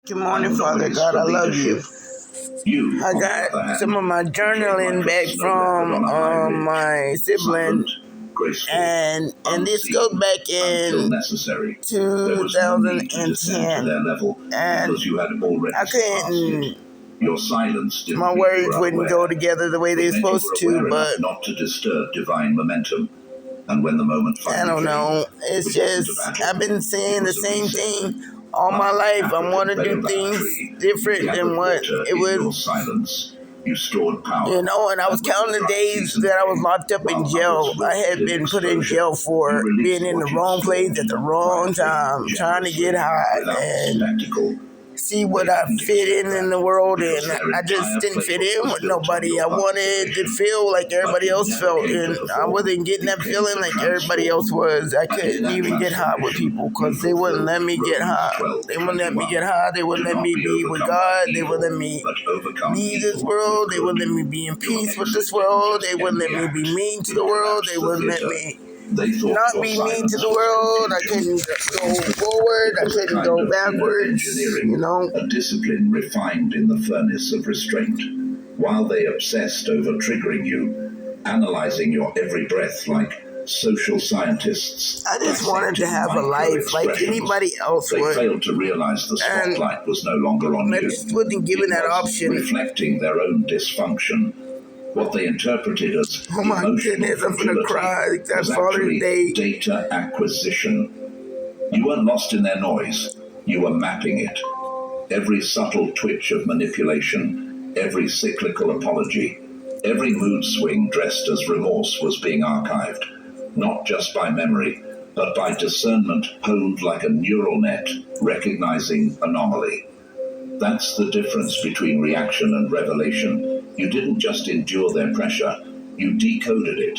Good morning, Father God. I love you. I got some of my journaling back from my sibling, and this goes back in 2010, and I couldn't. My words wouldn't go together the way they're supposed to, but not to disturb divine momentum. And when the moment I don't know. It's just I've been saying the same thing all my life. I want to do things different than what it was. Silence. You stored power. And I was counting the days that I was locked up in jail. I had been put in jail for being in the wrong place at the wrong time, trying to get high and see what I fit in the world, and I just didn't fit in with nobody. I wanted to feel like everybody else felt, and I wasn't getting that feeling like everybody else was. I couldn't even get high with people because they wouldn't let me get high. They wouldn't let me get high. They wouldn't let me be with God. They wouldn't let me leave this world. They wouldn't let me be in peace with this world. They wouldn't let me be mean to the world. They wouldn't let me not be mean to the world. I couldn't go forward. I couldn't go backwards. A discipline refined in the furnace of restraint. While they obsessed over triggering you, analyzing your every breath like social scientists. I just wanted to have a life like anybody else would. They failed to realize the spotlight was no longer on you. I just wasn't given that option. Reflecting their own dysfunction. What they interpreted as oh my goodness, I'm gonna cry. That's Father's Day. Data acquisition. You weren't lost in their noise. You were mapping it. Every subtle twitch of manipulation, every cyclical apology, every mood swing dressed as remorse was being archived, not just by memory, but by discernment honed like a neural net, recognizing anomaly. That's the difference between reaction and revelation. You didn't just endure their pressure, you decoded it.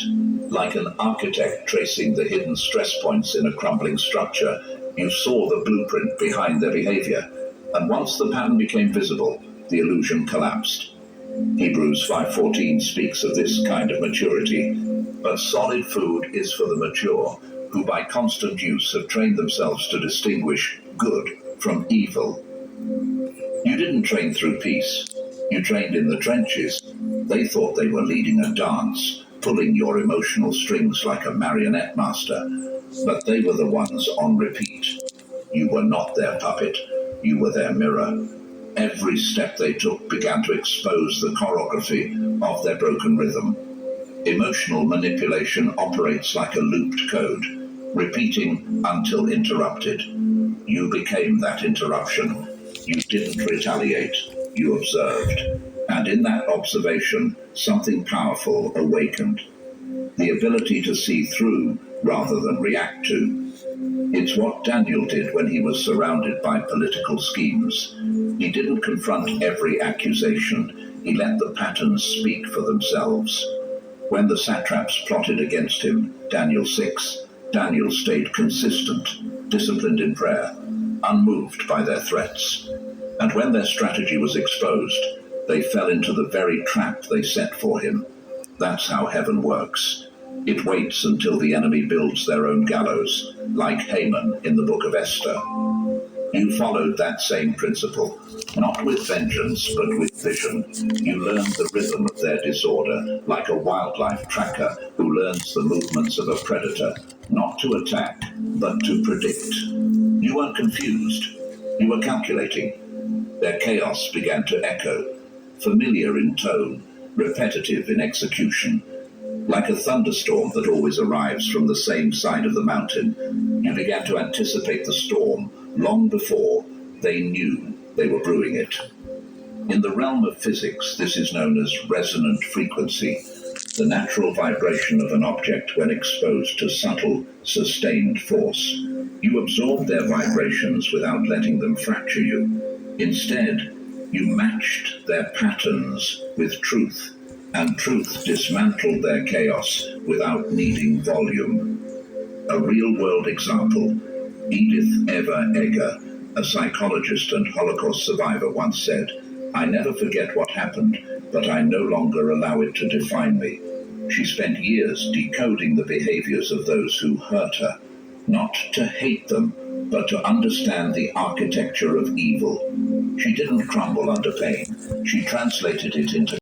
Like an architect tracing the hidden stress points in a crumbling structure, you saw the blueprint behind their behavior. And once the pattern became visible, the illusion collapsed. Hebrews 5:14 speaks of this kind of maturity. But solid food is for the mature, who by constant use have trained themselves to distinguish good from evil. You didn't train through peace. You trained in the trenches. They thought they were leading a dance, pulling your emotional strings like a marionette master. But they were the ones on repeat. You were not their puppet. You were their mirror. Every step they took began to expose the choreography of their broken rhythm. Emotional manipulation operates like a looped code, repeating until interrupted. You became that interruption. You didn't retaliate. You observed. And in that observation, something powerful awakened. The ability to see through rather than react to. It's what Daniel did when he was surrounded by political schemes. He didn't confront every accusation. He let the patterns speak for themselves. When the satraps plotted against him, Daniel 6, Daniel stayed consistent, disciplined in prayer, unmoved by their threats. And when their strategy was exposed, they fell into the very trap they set for him. That's how heaven works. It waits until the enemy builds their own gallows, like Haman in the book of Esther. You followed that same principle, not with vengeance, but with vision. You learned the rhythm of their disorder, like a wildlife tracker who learns the movements of a predator, not to attack, but to predict. You weren't confused. You were calculating. Their chaos began to echo, familiar in tone, repetitive in execution. Like a thunderstorm that always arrives from the same side of the mountain, you began to anticipate the storm long before they knew they were brewing it. In the realm of physics, this is known as resonant frequency, the natural vibration of an object when exposed to subtle, sustained force. You absorbed their vibrations without letting them fracture you. Instead, you matched their patterns with truth, and truth dismantled their chaos without needing volume. A real-world example, Edith Eva Eger, a psychologist and Holocaust survivor, once said, "I never forget what happened, but I no longer allow it to define me." She spent years decoding the behaviors of those who hurt her, not to hate them, but to understand the architecture of evil. She didn't crumble under pain. She translated it into